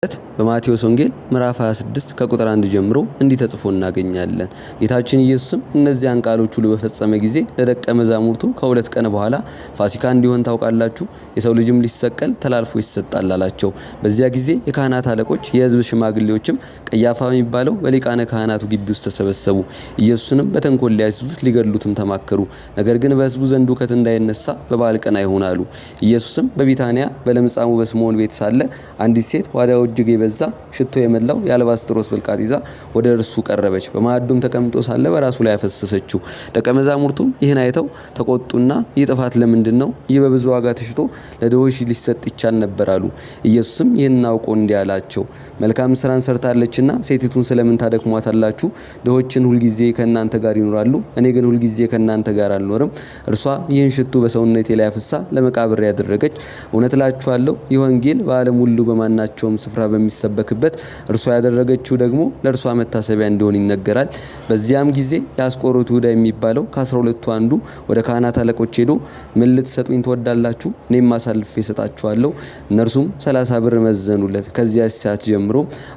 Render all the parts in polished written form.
በማቴዎስ ወንጌል ምዕራፍ 26 ከቁጥር 1 ጀምሮ እንዲህ ተጽፎ እናገኛለን። ጌታችን ኢየሱስም እነዚያን ቃሎች ሁሉ በፈጸመ ጊዜ ለደቀ መዛሙርቱ ከሁለት ቀን በኋላ ፋሲካ እንዲሆን ታውቃላችሁ፣ የሰው ልጅም ሊሰቀል ተላልፎ ይሰጣል አላቸው። በዚያ ጊዜ የካህናት አለቆች፣ የሕዝብ ሽማግሌዎችም ቀያፋ የሚባለው በሊቃነ ካህናቱ ግቢ ውስጥ ተሰበሰቡ። ኢየሱስንም በተንኮል ሊያስይዙት ሊገድሉትም ተማከሩ። ነገር ግን በሕዝቡ ዘንድ ሁከት እንዳይነሳ በበዓል ቀን አይሁን አሉ። ኢየሱስም በቢታንያ በለምጻሙ በስምዖን ቤት ሳለ አንዲት ሴት ዋዳው እጅግ የበዛ ሽቶ የመላው የአልባስጥሮስ ብልቃጥ ይዛ ወደ እርሱ ቀረበች። በማዕዱም ተቀምጦ ሳለ በራሱ ላይ አፈሰሰችው። ደቀ መዛሙርቱም ይህን አይተው ተቆጡና ይህ ጥፋት ለምንድን ነው? ይህ በብዙ ዋጋ ተሽጦ ለድሆች ሊሰጥ ይቻል ነበር አሉ። ኢየሱስም ይህን አውቆ እንዲህ አላቸው፣ መልካም ስራን ሰርታለችና ሴቲቱን ስለምን ታደክሟታላችሁ? ድሆችን ሁልጊዜ ከእናንተ ጋር ይኖራሉ፣ እኔ ግን ሁልጊዜ ከእናንተ ጋር አልኖርም። እርሷ ይህን ሽቱ በሰውነቴ ላይ አፍሳ ለመቃብር ያደረገች። እውነት እላችኋለሁ ይህ ወንጌል በዓለም ሁሉ በማናቸውም ስፍራ በሚሰበክበት እርሷ ያደረገችው ደግሞ ለእርሷ መታሰቢያ እንዲሆን ይነገራል። በዚያም ጊዜ የአስቆሮቱ ይሁዳ የሚባለው ከ12ቱ አንዱ ወደ ካህናት አለቆች ሄዶ ምን ልትሰጡኝ ትወዳላችሁ? እኔም አሳልፌ እሰጣችኋለሁ። እነርሱም 30 ብር መዘኑለት። ከዚያ ሰዓት ጀምሮ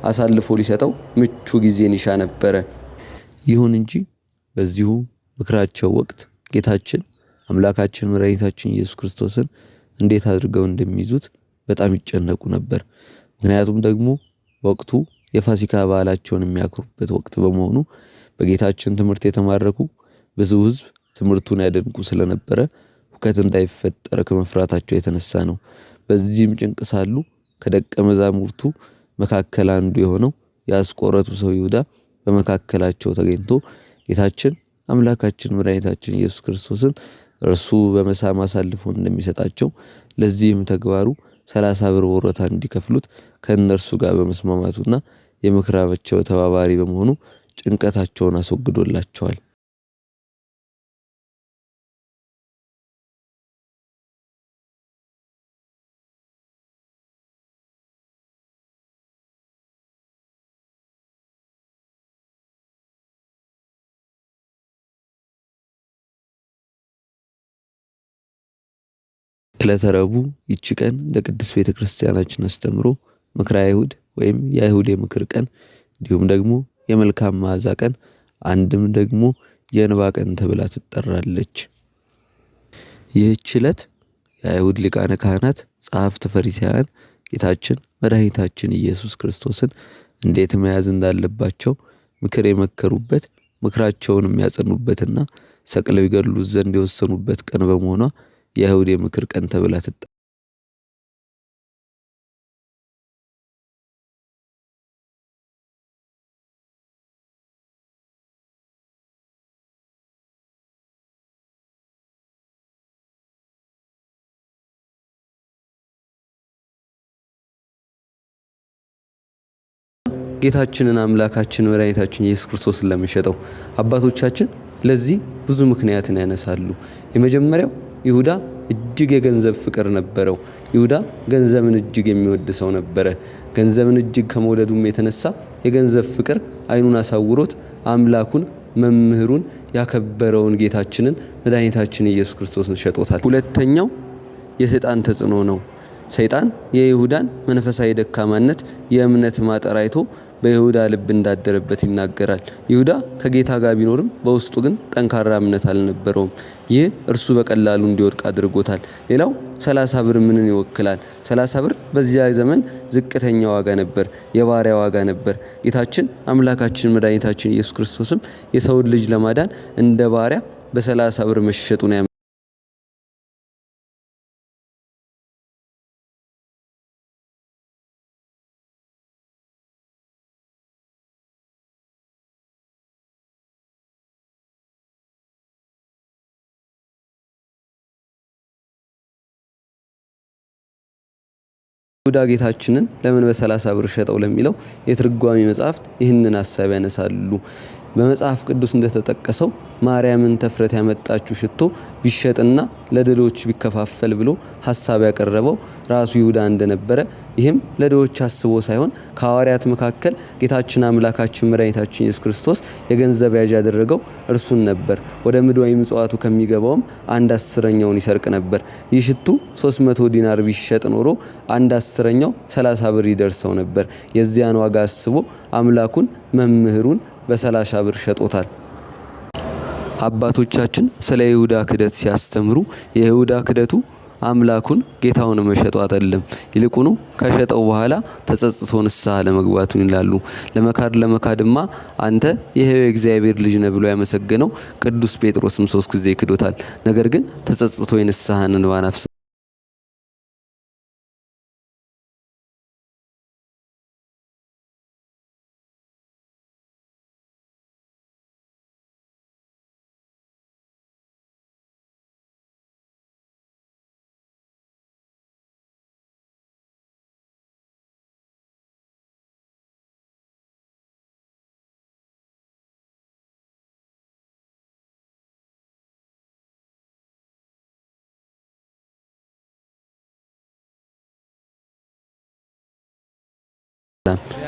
አሳልፎ ሊሰጠው ምቹ ጊዜን ይሻ ነበረ። ይሁን እንጂ በዚሁ ምክራቸው ወቅት ጌታችን አምላካችን መድኃኒታችን ኢየሱስ ክርስቶስን እንዴት አድርገው እንደሚይዙት በጣም ይጨነቁ ነበር። ምክንያቱም ደግሞ ወቅቱ የፋሲካ በዓላቸውን የሚያከብሩበት ወቅት በመሆኑ በጌታችን ትምህርት የተማረኩ ብዙ ሕዝብ ትምህርቱን ያደንቁ ስለነበረ ሁከት እንዳይፈጠር ከመፍራታቸው የተነሳ ነው። በዚህም ጭንቅ ሳሉ ከደቀ መዛሙርቱ መካከል አንዱ የሆነው የአስቆሮቱ ሰው ይሁዳ በመካከላቸው ተገኝቶ ጌታችን አምላካችን መድኃኒታችን ኢየሱስ ክርስቶስን እርሱ በመሳም አሳልፎ እንደሚሰጣቸው ለዚህም ተግባሩ 30 ብር ወሮታ እንዲከፍሉት ከእነርሱ ጋር በመስማማቱና የምክራቸው ተባባሪ በመሆኑ ጭንቀታቸውን አስወግዶላቸዋል። ዕለተ ረቡዕ ይቺ ቀን ለቅድስት ቤተክርስቲያናችን አስተምሮ ምክረ አይሁድ ወይም የአይሁድ የምክር ቀን እንዲሁም ደግሞ የመልካም መዓዛ ቀን አንድም ደግሞ የእንባ ቀን ተብላ ትጠራለች። ይህች ዕለት የአይሁድ ሊቃነ ካህናት ጸሐፍት ፈሪሳውያን ጌታችን መድኃኒታችን ኢየሱስ ክርስቶስን እንዴት መያዝ እንዳለባቸው ምክር የመከሩበት ምክራቸውን የሚያጸኑበትና ሰቅለው ይገድሉት ዘንድ የወሰኑበት ቀን በመሆኗ የአይሁድ የምክር ቀን ተብላ ትጠራለች። ጌታችንን አምላካችን መድኃኒታችን ኢየሱስ ክርስቶስን ለሚሸጠው አባቶቻችን ለዚህ ብዙ ምክንያትን ያነሳሉ። የመጀመሪያው ይሁዳ እጅግ የገንዘብ ፍቅር ነበረው። ይሁዳ ገንዘብን እጅግ የሚወድ ሰው ነበረ። ገንዘብን እጅግ ከመውደዱም የተነሳ የገንዘብ ፍቅር አይኑን አሳውሮት አምላኩን መምህሩን ያከበረውን ጌታችንን መድኃኒታችን ኢየሱስ ክርስቶስን ሸጦታል። ሁለተኛው የሰይጣን ተጽዕኖ ነው። ሰይጣን የይሁዳን መንፈሳዊ ደካማነት የእምነት ማጠር አይቶ በይሁዳ ልብ እንዳደረበት ይናገራል። ይሁዳ ከጌታ ጋር ቢኖርም በውስጡ ግን ጠንካራ እምነት አልነበረውም። ይህ እርሱ በቀላሉ እንዲወድቅ አድርጎታል። ሌላው 30 ብር ምንን ይወክላል? 30 ብር በዚያ ዘመን ዝቅተኛ ዋጋ ነበር፣ የባሪያ ዋጋ ነበር። ጌታችን አምላካችን መድኃኒታችን ኢየሱስ ክርስቶስም የሰውን ልጅ ለማዳን እንደ ባሪያ በ30 ብር መሸጡን ይሁዳ ጌታችንን ለምን በ30 ብር ሸጠው ለሚለው የትርጓሜ መጽሐፍት ይህንን ሐሳብ ያነሳሉ። በመጽሐፍ ቅዱስ እንደተጠቀሰው ማርያምን ተፍረት ያመጣችው ሽቶ ቢሸጥና ለድሆች ቢከፋፈል ብሎ ሐሳብ ያቀረበው ራሱ ይሁዳ እንደነበረ ይህም ለድሆች አስቦ ሳይሆን ከሐዋርያት መካከል ጌታችን አምላካችን መድኃኒታችን ኢየሱስ ክርስቶስ የገንዘብ ያዥ ያደረገው እርሱን ነበር። ወደ ምድዋዊ ምጽዋቱ ከሚገባውም 1/10ኛውን ይሰርቅ ነበር። ይህ ሽቱ 300 ዲናር ቢሸጥ ኖሮ 1/10ኛው 30 ብር ይደርሰው ነበር። የዚያን ዋጋ አስቦ አምላኩን መምህሩን በ30 ብር ሸጦታል። አባቶቻችን ስለ ይሁዳ ክደት ሲያስተምሩ የይሁዳ ክደቱ አምላኩን ጌታውን መሸጡ አይደለም፣ ይልቁኑ ከሸጠው በኋላ ተጸጽቶ ንስሐ ለመግባቱን ይላሉ። ለመካድማ አንተ የሕያው እግዚአብሔር ልጅ ነህ ብሎ ያመሰገነው ቅዱስ ጴጥሮስም 3 ጊዜ ክዶታል። ነገር ግን ተጸጽቶ የንስሐን እንባን አፍስሷል።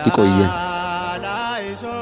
ይቆየን።